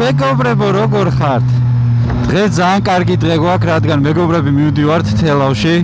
მეგობრებო, როგორ ხართ? დღეს ძალიან კარგი დღე გვაქვს, რადგან მეგობრები მივდივართ თელავში.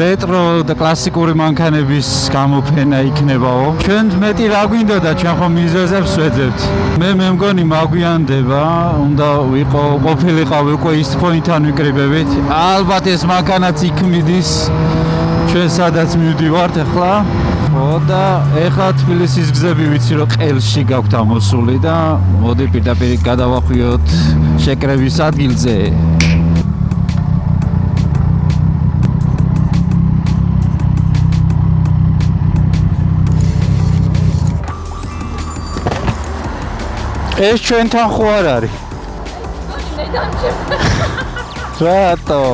Retro და კლასიკური მანქანების გამოფენა იქნებაო. ჩვენ მეტი რა გვინდოდა, ჩვენ ხომ მიზეზებს ვეძებთ. მე მგონი მაგვიანდება, უნდა ვიყო ყოფილიყავი უკვე ის პოინტთან ვიკრიბებით. ალბათ ეს მანქანაც იქ მიდის. ჩვენ სადაც მივდივართ ახლა. და ეხლა თბილისის გზები ვიცი რომ ყელში გაქვთ ამოსული და მოდი პირდაპირ გადავახვიოთ შეკრების ადგილზე. ეს ჩვენთან ხო არ არის? მე დამჭირ. რატო?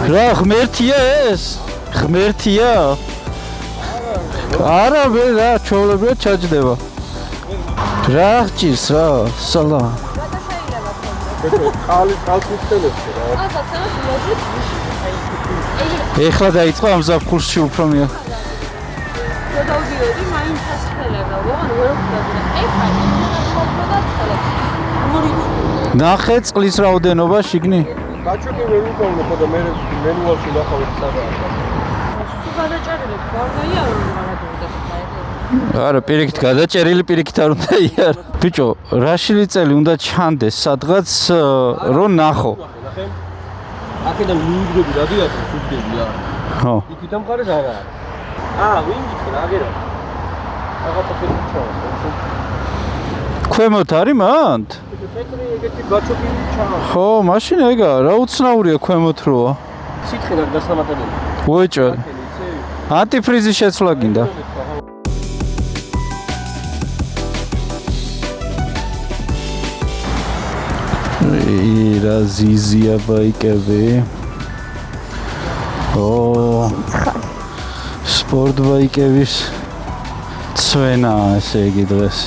რა ღმერთია ეს? ღმერთია? არა მე რა ჩოვლებია ჩაჯდება. რა გჭირს რა? სალამ. ეხლა დაიწყო ამ ზაფხულში უფრო მე. გადავდიოდი მაინც ასხელებდა, ვაღარ ვერ ვხვდები. ეხლა იმოხდა ნახე წყლის რაოდენობა შიგნი? გაჩვენე ვერ უკავნე ხო და მე მენუალში ნახავთ სადაა. სულ გადაჭერილებ, გარდაია რომ გადავდიოდი ხა. არა, პირიქით გადაჭერილი, პირიქით არ უნდა იარო. ბიჭო, რაშილი წელი უნდა ჩანდეს სადღაც რომ ნახო. ნახე. აქედან მიიგრები რადიატორი სუგდები რა. ხო. იქით ამყარეს არა. ვინგი რა აგერა. რაღაცა ფერჩავს. ქვემოთ არის მანდ? მეტრი ეგეთი გაჩოქილი ჩაა. ხო, მაშინ ეგა რა უცნაურია ქვემოთ როა. სითხე და გასამატებელი. უეჭო. ანტიფრიზის შეცვლა გინდა. რა ზიზია ბაიკები. სპორტ ბაიკების ცვენა ესე იგი დღეს.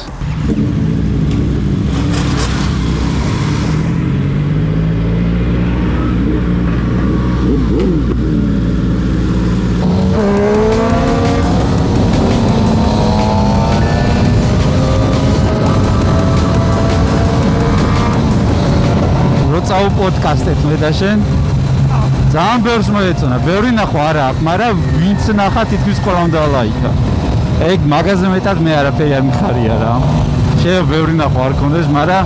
პოდკასტეთ მე და შენ ძალიან ბევრს მოეწონა, ბევრი ნახო არა აქვს, მაგრამ ვინც ნახა თითქმის ყველამ დალაიქა. ეგ მაგაზე მეტად მე არაფერი არ მიხარია რა. შეიძლება ბევრი ნახო არ კონდეს, მაგრამ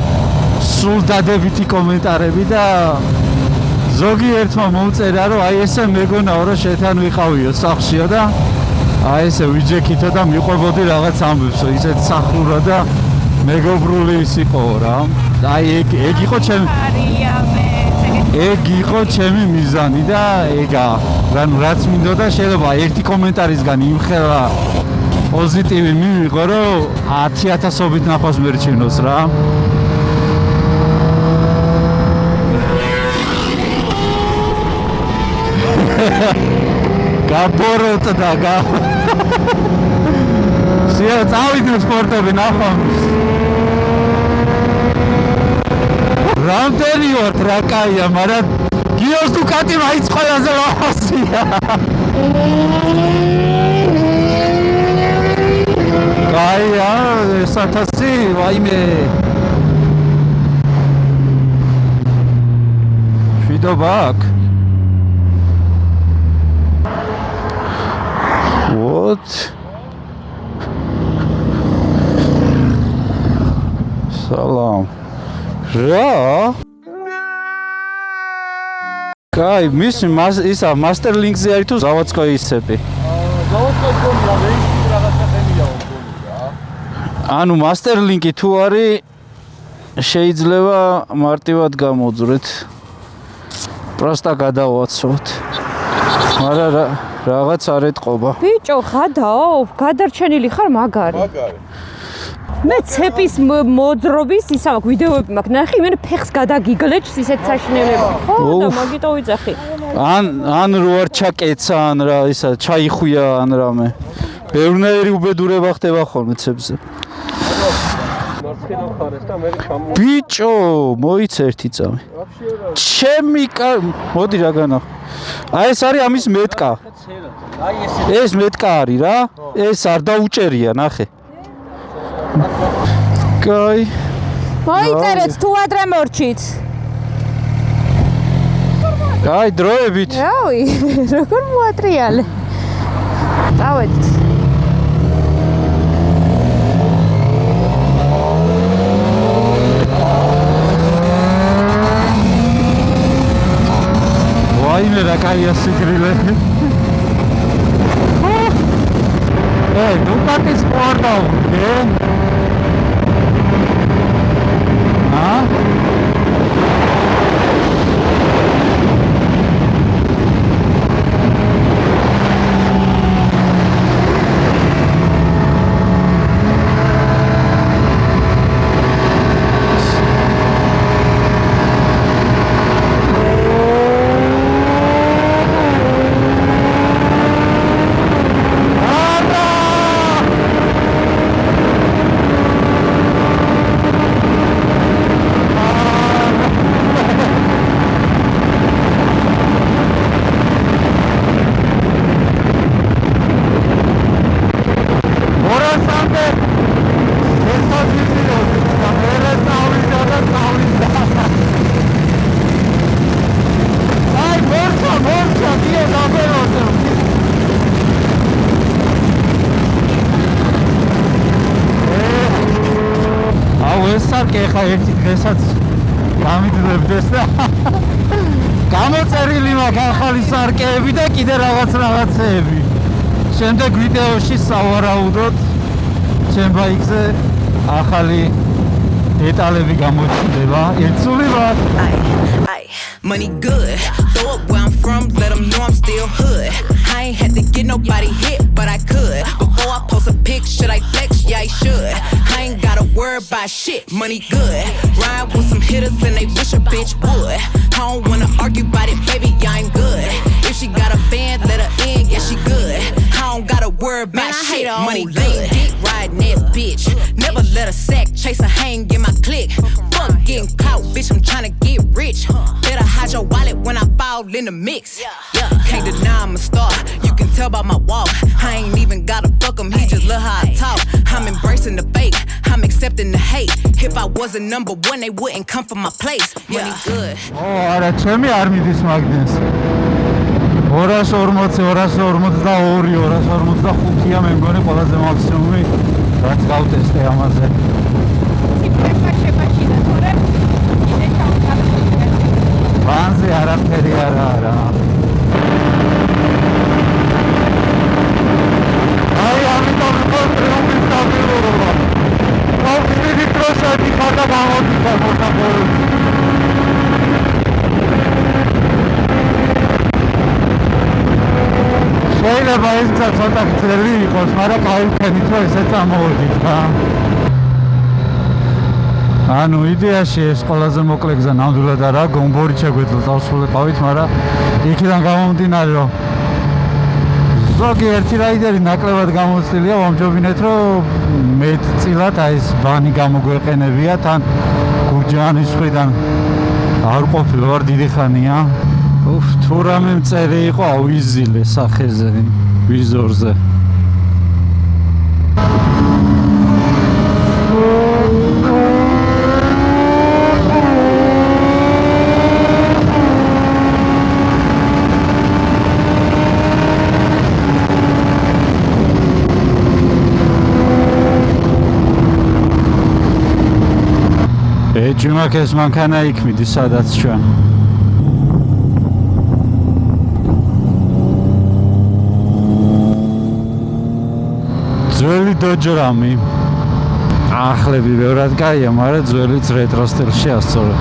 სულ დადებითი კომენტარები და ზოგიერთმა მოუწერა რომ აი ესე მეგონაო რომ შეთან ვიყავიო სახლშიო და აი ესე ვიჯექითო და მიყვებოდი რაღაც ამბებსო, ისეთ სახლურა და მეგობრული ის იყო რა. აი ეგ იყო ჩემი ეგ იყო ჩემი მიზანი და ეგა რაც მინდოდა შეიძლება ერთი კომენტარისგან იმხელა პოზიტივი მივიღო რომ 10,000-ობით ნახვას მერჩინოს რა. გაბოროტდა სია წავიდნენ სპორტები ნახვამის. რამდენი ვართ რა კაია, მაგრამ გიოს დუკატი მაინც ყველაზე ლამაზია. კაია, 1000 ვაიმე. შვიდობა აქ. What? Salam. რა? კაი, ისა Master Link-ზე არის თუ заводской-ისები? заводской გონია, რეისის რაღაცა ხემია გონი რა. ანუ Master Link-ი თუ არის შეიძლება მარტივად გამოძვრეთ. პროსტა გადავაცოთ. მაგრამ რაღაც არ ეთყობა. ბიჭო, ხადაო, გადარჩენილი ხარ მაგარი. მაგარი. მე ცეპის მოძრობის ისა მაქვს ვიდეოები მაქვს ნახე, მე ფეხს გადაგიგლეჭს ისეთ საშინელება. ხო და მაგიტო ვიძახი. ან რო არ ჩაკეცა, ან რა ისა ჩაიხვია, ან რამე. ბევრნაირი უბედურება ხდება ხოლმე ცეპზე. მარცხენა მხარეს და მე ჩამო. ბიჭო, მოიცა ერთი წამი. ჩემი მოდი რა განახ. აი ეს არის ამის მეტკა. აი ესე. ეს მეტკარი რა. ეს არ დაუჭერია, ნახე. კაი. მოიწერეთ თუ ადრე მორჩით. კაი, დროებით. რავი, როგორ მოატრიალე. წავედით. ვაიმე რა კაია სიგრილე. დუკატის პორტალზე. სარკე ხა ერთი დღესაც გამიძლებდეს და გამოწერილი მაქვს ახალი სარკეები და კიდე რაღაცეები. შემდეგ ვიდეოში სავარაუდოდ ჩემ ბაიკზე ახალი დეტალები გამოჩნდება. ერთსული ვარ. Money good, throw up where I'm from, let them know I'm still hood. I ain't had to get nobody hit, but I could. Before I post a pic, should I flex? Yeah, I should. I ain't gotta worry about shit, money good. Ride with some hitters and they wish a bitch would. I don't wanna argue about it, baby, I ain't good. If she got a band, let her in, yeah, she good. I don't gotta worry about shit, money good. Dick riding ass bitch, never let a sack chase a hang in my clique. Fuck getting caught, bitch, I'm tryna get rich. Better hide your wallet when I fall in the mix. Yeah, can't deny I'm a star. You can tell by my walk. I ain't even gotta fuck him, he just love how I talk. I'm embracing the fake, I'm accepting the hate. If I wasn't number one, they wouldn't come from my place. Money good. არა, ჩემი არ მიდის მაგდენს. 240, 242, 245-ია მე მგონი ყველაზე მაქსიმუმი, რაც გავტესტე ამაზე. ვანზე არაფერი არა არა. აი ამიტომ კონტროლის დაბილურობა. ყოველი დროშა დიხარდა გამოდიდა მოთაბორი. შეიძლება ეს ცოტა გწელი იყოს, მაგრამ გაიქენით რომ ესე წამოვიდით რა. ანუ იდეაში ეს ყველაზე მოკლე გზა ნამდვილად არა, გომბორი შეგვეძლო წავსულიყავით, მაგრამ იქიდან გამომდინარე რომ ზოგიერთი რაიდერი ნაკლებად გამოცდილია, ვამჯობინეთ რომ მეტწილად აი ეს ბანი გამოგვეყენებია, თან გურჯაანის მხრიდან არ ყოფილა ვარ დიდი ხანია. თუ რამე მწერი იყო ავიზილე სახეზე, ვიზორზე. ჯუმაკეს მანქანა იქ მიდის, სადაც ჩვენ. ძველი დოჯრამი. ახლები ბევრად კაია, მაგრამ ძველიც რეტრო სტილში ასწორე.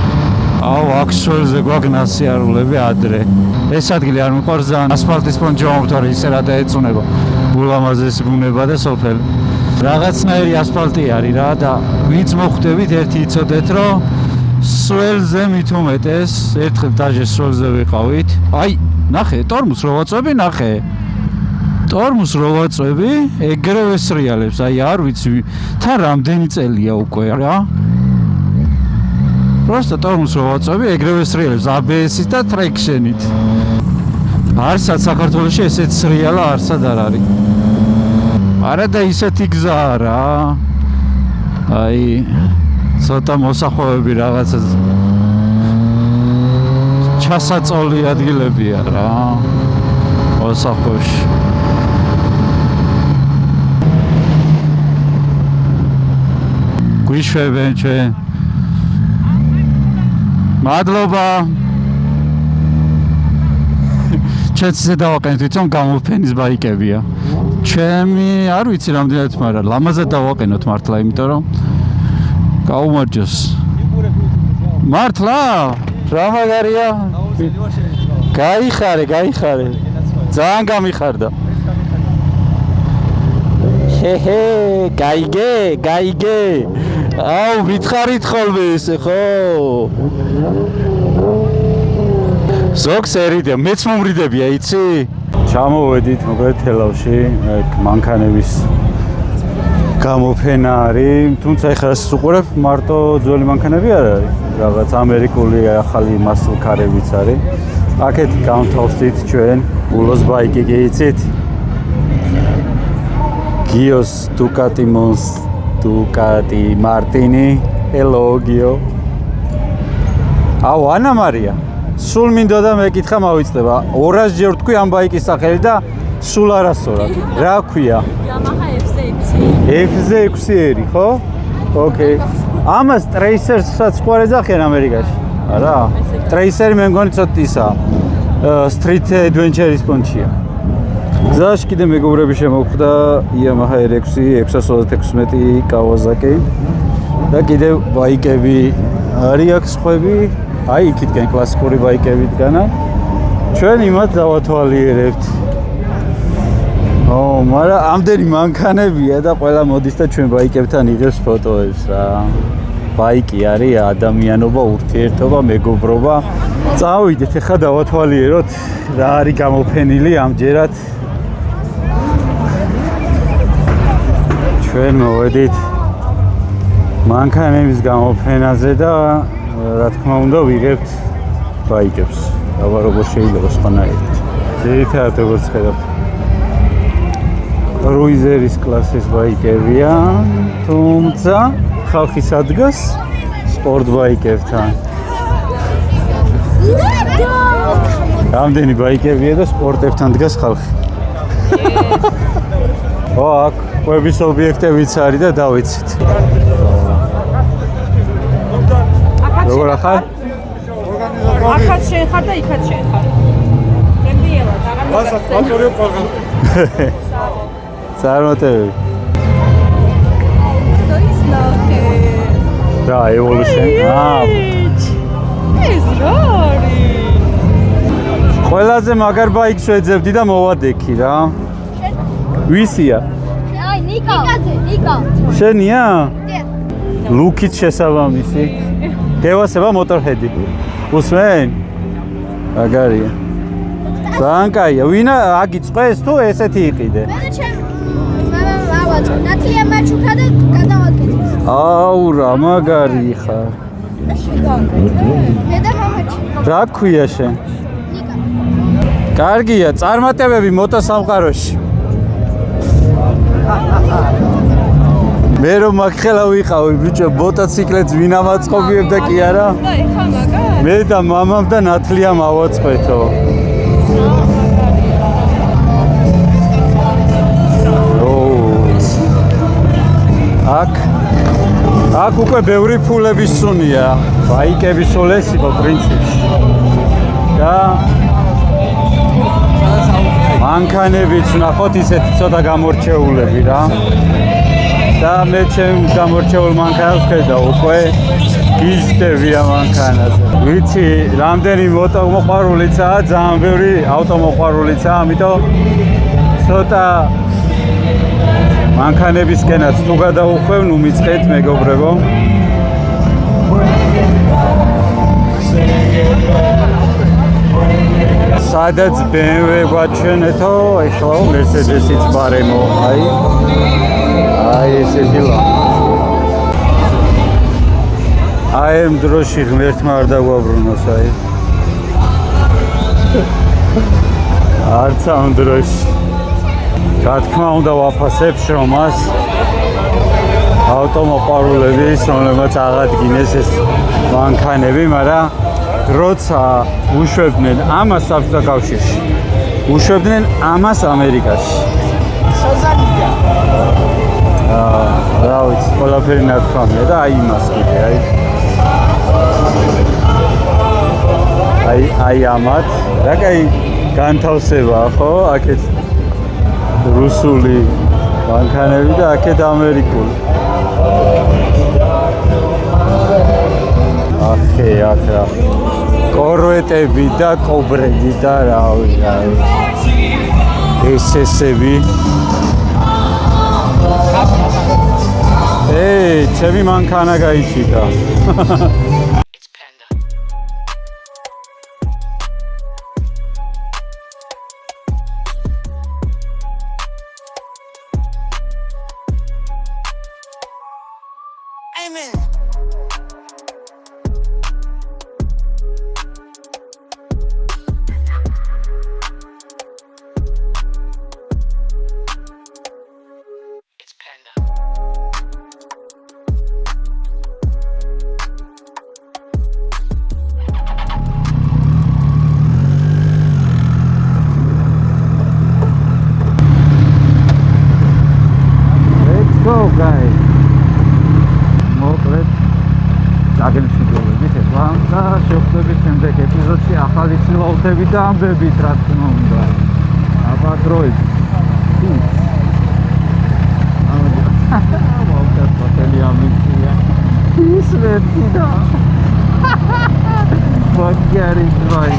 აუ, აქ შუელზე გვაქვს ნასიარულები ადრე. ეს ადგილი არ მიყვარს ძალიან, ასფალტის პონჩი მომთვარე ისე რა დაეწუნება. ულამაზესი ბუნება და სოფელი. რაღაცნაირი ასფალტი არის რა და ვინც მოხვდებით ერთი იცოდეთ რომ სუელზე მით უმეტეს ერთხელ დაჟე სუელზე ვიყავით. აი, ნახე, ტორმუს რო ვაწვევი, ნახე. ტორმუს რო ვაწვევი, ეგრევე სრიალებს, აი არ ვიცი, თან რამდენი წელია უკვე რა. პროსტა ტორმუს რო ვაწვევი, ეგრევე სრიალებს ABS-ით და traction-ით. არსად საქართველოში ესეც სრიალა არსად არ არის. არა და ისეთი გზაა რა. აი ცოტა მოსახვევები რაღაცა ჩასაწოლი ადგილებია რა. მოსახვევში. გვიშვებენ ჩვენ. მადლობა. ჩვენც ისე დავაყენეთ, თვითონ გამოფენის ბაიკებია. ჩემი არ ვიცი რამდენად, მაგრამ ლამაზად დავაყენოთ მართლა, იმიტომ რომ გაუმარჯოს. მართლა? რა მაგარია? გაიხარე. ძალიან გამიხარდა. ჰე, გაიგე. აუ, მითხარით ხოლმე ესე, ხო? ზოგს ერიდე, მეც მომრიდებია, იცი? ჩამოვედით მოკლედ თელავში, ეგ მანქანების გამოფენა არის, თუმცა ეხლა უყურებ მარტო ძველი მანქანები არ არის, რაღაც ამერიკული ახალი მასლ კარებიც არის. აქეთ გამთავსდით ჩვენ ულოს ბაიკი კი იცით? გიოს დუკატი მონს დუკატი მარტინი, ელო გიო. აუ, ანა მარია. სულ მინდოდა და მეკითხა მავიწყდება. 200 ჯერ თქვი ამ ბაიკის სახელი და სულ არასწორად. რა ქვია? Yamaha FZ6-ერი, ხო? ოკეი. ამას ტრეისერსაც ხო არ ეძახიან ამერიკაში? არა? ტრეისერი მე მგონი ცოტა ისაა. Street Adventure-ის პონჩია. გზაში კიდე მეგობრები შემოვხვდა Yamaha RX 616 Kawasaki და კიდე ბაიკები არის აქ სხვები. აი იქითკენ კლასიკური ბაიკებიდგანა ჩვენ იმათ დავათვალიერებთ. მაგრამ ამდენი მანქანებია და ყველა მოდის და ჩვენ ბაიკებთან იღებს ფოტოებს რა. ბაიკი არის ადამიანობა, ურთიერთობა, მეგობრობა. წავიდეთ ახლა დავათვალიეროთ რა არის გამოფენილი ამჯერად. ჩვენ მოვედით მანქანების გამოფენაზე და რა თქმა უნდა ვიღებთ ბაიკებს. აბა როგორ შეიძლება სხვანაირად. ძირითადად როგორც ხედავთ კრუიზერის კლასის ბაიკებია, თუმცა ხალხის ადგას სპორტ ბაიკებთან. რამდენი ბაიკებია და სპორტებთან დგას ხალხი. აქ კვების ობიექტებიც არის და დავიცით. როგორ ახარ? აქაც შენ ხარ და იქაც შენ ხარ. ჩემდიელა, წარმატებები. რა, Evolution? ეს რა არის? ყველაზე მაგარ ბაიკს შეძებდი და მოვადექი რა. ვისია? აი, ნიკო. შენია? ლუკით შესაბამისი. გევასება მოტორჰედი. უსმენ? აგარია. ძალიან კაია. ვინა აგიწყეს თუ ესეთი იყიდე? ნათლია მაჩუქა და გადავაკეთე. აუ რა მაგარი ხარ. მე და მამაჩი. რა ქვია შენ? ნიკა. კარგია, წარმატებები მოტოსამყაროში. მე რომ მაგხელა ვიყავი ბიჭო, მოტოციკლეთს ვინ ამაწყობიებდა კი არა? და ეხა მაგარ? მე და მამამ და ნათლიამ ავაწყეთო. აქ უკვე ბევრი ფულების სუნია, ბაიკების ოლესიბო პრინციპში. და მანქანებიც ვნახოთ ისეთი ცოტა გამორჩეულები რა. და მე ჩემ გამორჩეულ მანქანას ხედავ უკვე გიზდებია მანქანაზე. ვიცი, რამდენი მოტომოყვარულიცაა, ძალიან ბევრი ავტომოყვარულიცაა, ამიტომ ცოტა მანქანებისკენაც თუ გადავუხვევ, ნუ მიწყეთ მეგობრებო. სადაც BMW გვაჩვენეთო, ეხლა Mercedes-იც ბარემო, აი ესეთი ლა. აი ამ დროში ღმერთმა არ დაგვაბრუნოს, აი. არც ამ დროში. რა თქმა უნდა ვაფასებ შრომას ავტომოყვარულების, რომლებმაც აღადგინეს ეს მანქანები, მაგრამ როცა უშვებდნენ ამას საბჭოთა კავშირში, უშვებდნენ ამას ამერიკაში. რა ვიცი, ყველაფერი ნათქვამია და აი იმას კიდე, აი ამათ, რა კაი განთავსებაა, ხო? აქეთ რუსული მანქანები და აქეთ ამერიკული. ახე, აქ რა. კორვეტები და კობრები და რავი. SS-ები. ჩემი მანქანა გაიჩიტა. Amen. It's Panda. Let's go, guys. მოკლედ დაგემშვიდობებით და შევხვდებით შემდეგ ეპიზოდში ახალი ცნობებით და ამბებით, რა თქმა უნდა. აპატროით. მოვკეთ ფოტელი ამიწია. ის ვერტი და მაგარი ძვაი.